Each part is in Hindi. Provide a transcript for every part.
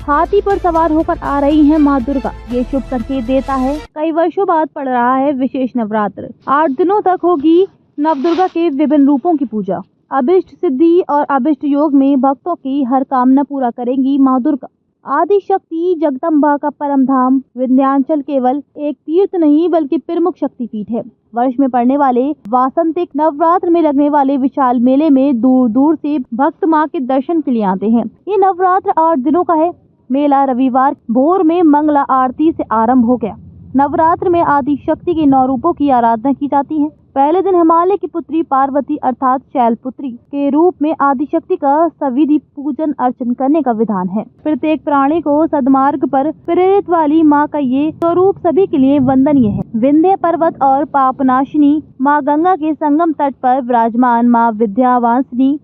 हाथी पर सवार होकर आ रही हैं माँ दुर्गा, ये शुभ संकेत देता है कई वर्षों बाद पड़ रहा है विशेष नवरात्र। 8 दिनों तक होगी नवदुर्गा के विभिन्न रूपों की पूजा। अभिष्ट सिद्धि और अभिष्ट योग में भक्तों की हर कामना पूरा करेंगी माँ दुर्गा। आदि शक्ति जगदम्बा का परम धाम विंध्याचल केवल एक तीर्थ नहीं बल्कि प्रमुख शक्तिपीठ है। वर्ष में पड़ने वाले वासंतिक नवरात्र में लगने वाले विशाल मेले में दूर दूर से भक्त माँ के दर्शन के लिए आते हैं। ये नवरात्र 8 दिनों का है। मेला रविवार भोर में मंगला आरती से आरंभ हो गया। नवरात्र में आदि शक्ति के 9 रूपों की आराधना की जाती है। पहले दिन हिमालय की पुत्री पार्वती अर्थात शैलपुत्री के रूप में आदि शक्ति का सविधि पूजन अर्चन करने का विधान है। प्रत्येक प्राणी को सद्मार्ग पर प्रेरित वाली माँ का ये स्वरूप सभी के लिए वंदनीय है। विंध्य पर्वत और पापनाशिनी माँ गंगा के संगम तट पर विराजमान माँ विद्यावासिनी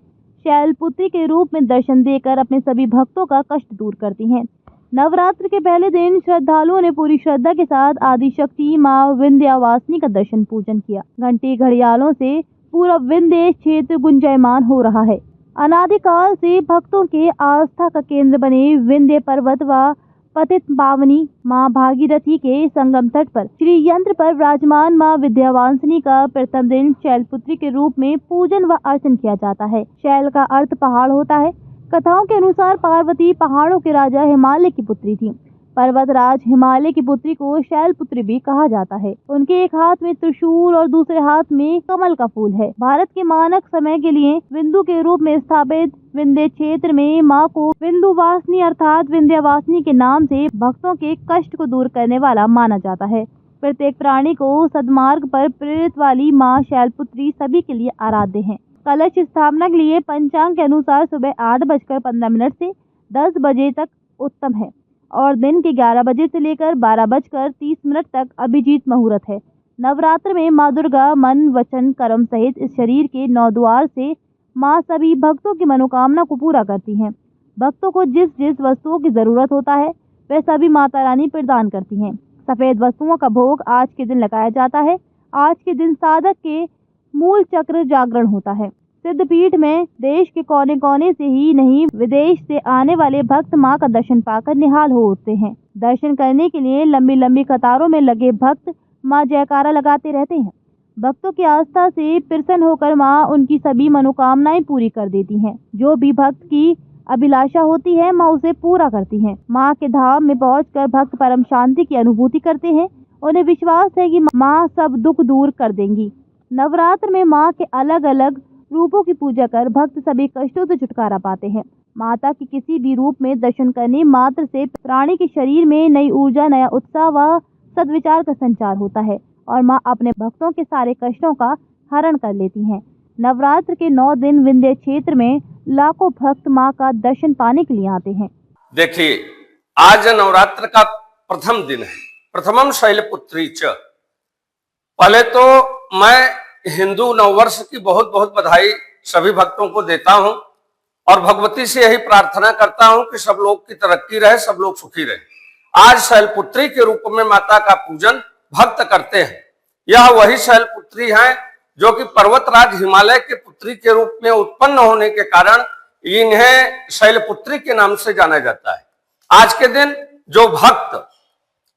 शैलपुत्री के रूप में दर्शन देकर अपने सभी भक्तों का कष्ट दूर करती हैं। नवरात्र के पहले दिन श्रद्धालुओं ने पूरी श्रद्धा के साथ आदि शक्ति माँ विंध्यवासिनी का दर्शन पूजन किया। घंटी घड़ियालों से पूरा विंध्य क्षेत्र गुंजायमान हो रहा है। अनादिकाल से भक्तों के आस्था का केंद्र बने विंध्य पर्वत व पतित पावनी माँ भागीरथी के संगम तट पर श्री यंत्र पर विराजमान माँ विद्यावासिनी का प्रथम दिन शैलपुत्री के रूप में पूजन व अर्चन किया जाता है। शैल का अर्थ पहाड़ होता है। कथाओं के अनुसार पार्वती पहाड़ों के राजा हिमालय की पुत्री थी। पर्वतराज हिमालय की पुत्री को शैलपुत्री भी कहा जाता है। उनके एक हाथ में त्रिशूल और दूसरे हाथ में कमल का फूल है। भारत के मानक समय के लिए बिंदु के रूप में स्थापित विंध्य क्षेत्र में माँ को विंध्यवासिनी अर्थात विंध्यवासिनी के नाम से भक्तों के कष्ट को दूर करने वाला माना जाता है। प्रत्येक प्राणी को सद्मार्ग पर प्रेरित वाली माँ शैलपुत्री सभी के लिए आराध्य है। कलश स्थापना के लिए पंचांग के अनुसार सुबह 8:15 से 10 बजे तक उत्तम है और दिन के 11 बजे से लेकर 12:30 तक अभिजीत मुहूर्त है। नवरात्र में माँ दुर्गा मन वचन कर्म सहित इस शरीर के 9 द्वार से माँ सभी भक्तों की मनोकामना को पूरा करती हैं। भक्तों को जिस जिस वस्तुओं की जरूरत होता है वह सभी माता रानी प्रदान करती हैं। सफेद वस्तुओं का भोग आज के दिन लगाया जाता है। आज के दिन साधक के मूल चक्र जागरण होता है। सिद्धपीठ में देश के कोने कोने से ही नहीं विदेश से आने वाले भक्त मां का दर्शन पाकर निहाल हो उठते हैं। दर्शन करने के लिए लंबी लंबी कतारों में लगे भक्त मां जयकारा लगाते रहते हैं। भक्तों की आस्था से प्रसन्न होकर मां उनकी सभी मनोकामनाएं पूरी कर देती हैं। जो भी भक्त की अभिलाषा होती है मां उसे पूरा करती हैं। मां के धाम में पहुंचकर भक्त परम शांति की अनुभूति करते हैं। उन्हें विश्वास है कि मां सब दुख दूर कर देंगी। नवरात्र में माँ के अलग अलग रूपों की पूजा कर भक्त सभी कष्टों से छुटकारा पाते हैं। माता की किसी भी रूप में दर्शन करने मात्र से प्राणी के शरीर में नई ऊर्जा, नया उत्साह व सद्विचार का संचार होता है और माँ अपने भक्तों के सारे कष्टों का हरण कर लेती हैं। नवरात्र के 9 दिन विंध्य क्षेत्र में लाखों भक्त माँ का दर्शन पाने के लिए आते हैं। देखिए, आज नवरात्र का प्रथम दिन है। प्रथमम शैलपुत्री च। पहले तो मैं हिंदू नववर्ष की बहुत बहुत बधाई सभी भक्तों को देता हूं और भगवती से यही प्रार्थना करता हूं कि सब लोग की तरक्की रहे, सब लोग सुखी रहे। आज शैलपुत्री के रूप में माता का पूजन भक्त करते हैं। यह वही शैलपुत्री हैं जो कि पर्वतराज हिमालय के पुत्री के रूप में उत्पन्न होने के कारण इन्हें शैलपुत्री के नाम से जाना जाता है। आज के दिन जो भक्त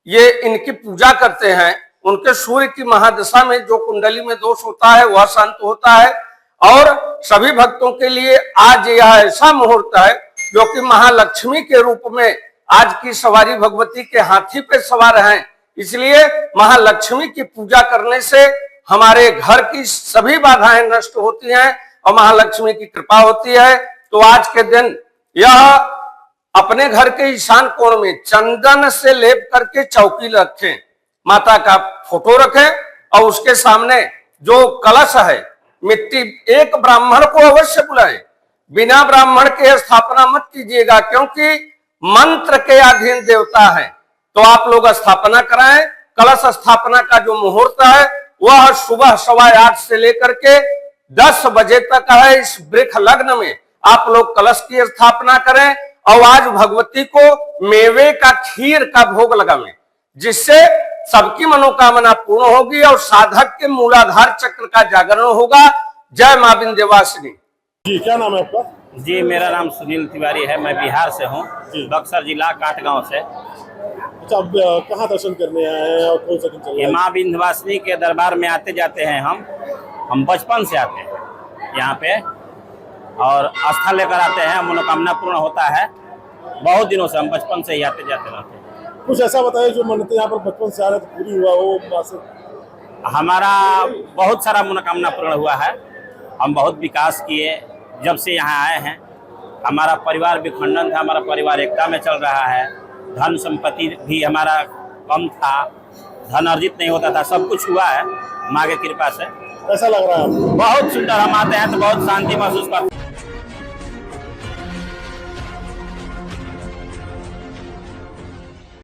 ये इनकी पूजा करते हैं उनके सूर्य की महादशा में जो कुंडली में दोष होता है वह शांत होता है और सभी भक्तों के लिए आज यह ऐसा मुहूर्त है जो कि महालक्ष्मी के रूप में आज की सवारी भगवती के हाथी पे सवार हैं। इसलिए महालक्ष्मी की पूजा करने से हमारे घर की सभी बाधाएं नष्ट होती हैं और महालक्ष्मी की कृपा होती है। तो आज के दिन यह अपने घर के ईशान कोण में चंदन से लेप करके चौकी रखें, माता का फोटो रखें और उसके सामने जो कलश है मिट्टी, एक ब्राह्मण को अवश्य बुलाएं। बिना ब्राह्मण के स्थापना मत कीजिएगा क्योंकि मंत्र के अधीन देवता है। तो आप लोग स्थापना कराएं। कलश स्थापना का जो मुहूर्त है वह सुबह 8:15 से लेकर के 10 बजे तक है। इस वृक्ष लग्न में आप लोग कलश की स्थापना करें और आज भगवती को मेवे का खीर का भोग लगावें जिससे सबकी मनोकामना पूर्ण होगी और साधक के मूलाधार चक्र का जागरण होगा। जय मां विंध्यवासिनी। जी, क्या नाम है आपका? जी, मेरा नाम सुनील तिवारी है। मैं बिहार से हूँ, जी। बक्सर जिला काटगांव से। अच्छा, अब कहाँ दर्शन करने आए हैं और कौन सा दिन चल रहा ये है? माँ विंध्यवासिनी के दरबार में आते जाते हैं हम बचपन से आते हैं यहाँ पे, और आस्था लेकर आते हैं। मनोकामना पूर्ण होता है। बहुत दिनों से हम बचपन से ही आते जाते रहते हैं। कुछ ऐसा बताइए जो मन्नतें यहाँ पर बचपन से आ रहे थे पूरी हुआ हो माँ से। हमारा बहुत सारा मनोकामना पूर्ण हुआ है। हम बहुत विकास किए जब से यहाँ आए हैं। हमारा परिवार विखंडन था, हमारा परिवार एकता में चल रहा है। धन संपत्ति भी हमारा कम था, धन अर्जित नहीं होता था। सब कुछ हुआ है माँ की कृपा से। कैसा लग रहा है आपको? बहुत सुंदर। हम आते हैं तो बहुत शांति महसूस करते हैं।